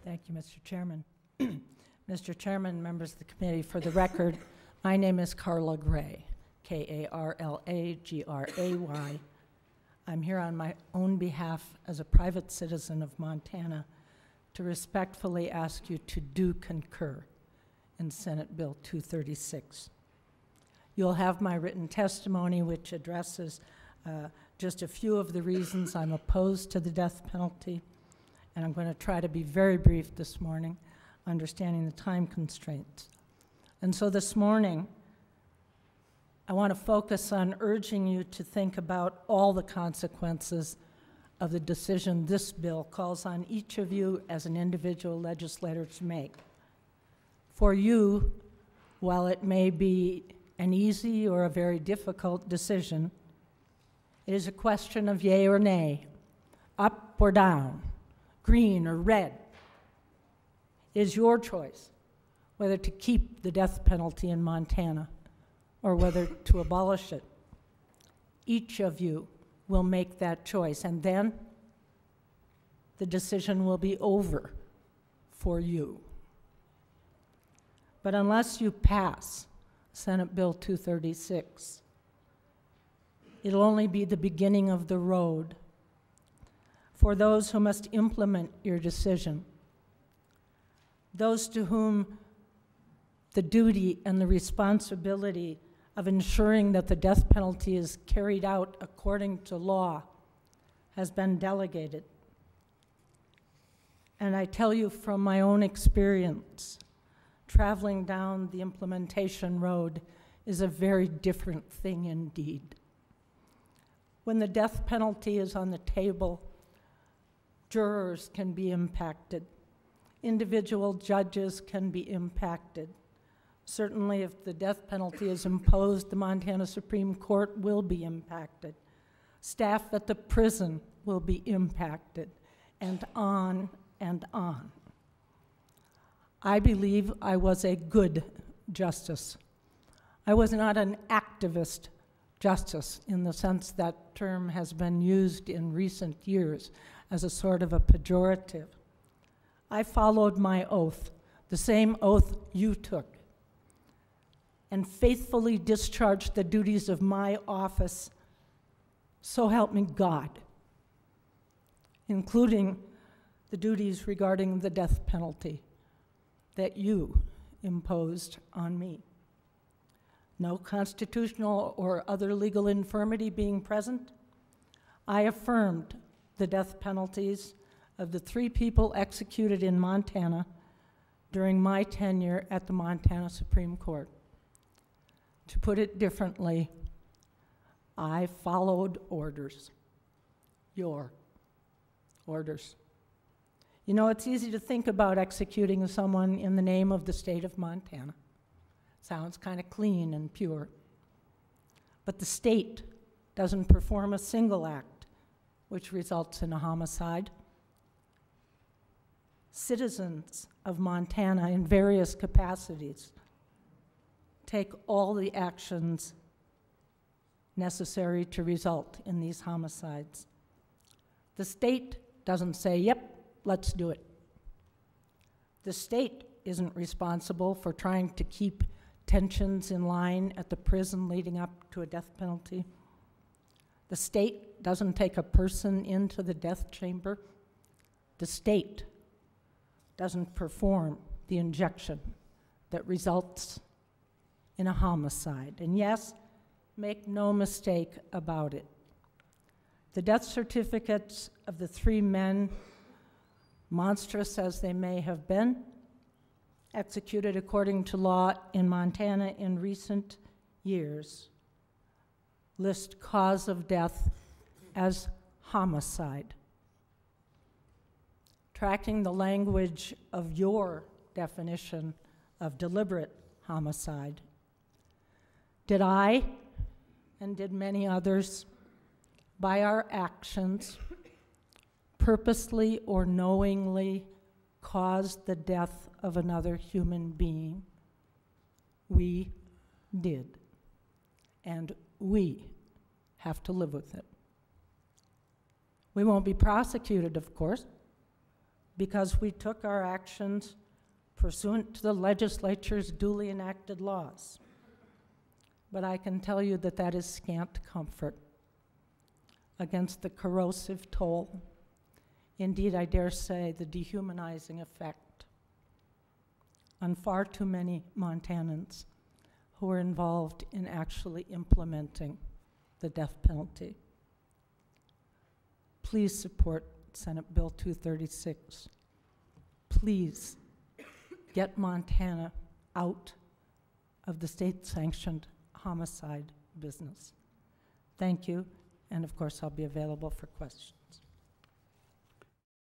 Thank you, Mr. Chairman. Mr. Chairman, members of the committee, for the record, my name is Karla Gray, K-A-R-L-A-G-R-A-Y. I'm here on my own behalf as a private citizen of Montana to respectfully ask you to do concur in Senate Bill 236. You'll have my written testimony, which addresses just a few of the reasons I'm opposed to the death penalty, and I'm going to try to be very brief this morning, understanding the time constraints. And so this morning, I want to focus on urging you to think about all the consequences of the decision this bill calls on each of you as an individual legislator to make. For you, while it may be an easy or a very difficult decision, it is a question of yay or nay, up or down, green or red. It is your choice whether to keep the death penalty in Montana or whether to abolish it. Each of you will make that choice, and then the decision will be over for you. But unless you pass Senate Bill 236, it'll only be the beginning of the road for those who must implement your decision, those to whom the duty and the responsibility of ensuring that the death penalty is carried out according to law has been delegated. And I tell you from my own experience, traveling down the implementation road is a very different thing indeed. When the death penalty is on the table, jurors can be impacted. Individual judges can be impacted. Certainly, if the death penalty is imposed, the Montana Supreme Court will be impacted. Staff at the prison will be impacted, and on and on. I believe I was a good justice. I was not an activist justice in the sense that term has been used in recent years as a sort of a pejorative. I followed my oath, the same oath you took, and faithfully discharged the duties of my office, so help me God, including the duties regarding the death penalty that you imposed on me. No constitutional or other legal infirmity being present, I affirmed the death penalties of the 3 people executed in Montana during my tenure at the Montana Supreme Court. To put it differently, I followed orders, your orders. You know, it's easy to think about executing someone in the name of the state of Montana. Sounds kind of clean and pure. But the state doesn't perform a single act which results in a homicide. Citizens of Montana in various capacities take all the actions necessary to result in these homicides. The state doesn't say, yep, let's do it. The state isn't responsible for trying to keep tensions in line at the prison leading up to a death penalty. The state doesn't take a person into the death chamber. The state doesn't perform the injection that results in a homicide. And yes, make no mistake about it. The death certificates of the 3 men, monstrous as they may have been, executed according to law in Montana in recent years, list cause of death as homicide. Tracking the language of your definition of deliberate homicide, did I, and did many others, by our actions, purposely or knowingly cause the death of another human being? We did. And we have to live with it. We won't be prosecuted, of course, because we took our actions pursuant to the legislature's duly enacted laws. But I can tell you that that is scant comfort against the corrosive toll, indeed I dare say the dehumanizing effect on far too many Montanans who are involved in actually implementing the death penalty. Please support Senate Bill 236. Please get Montana out of the state-sanctioned homicide business. Thank you, and of course I'll be available for questions.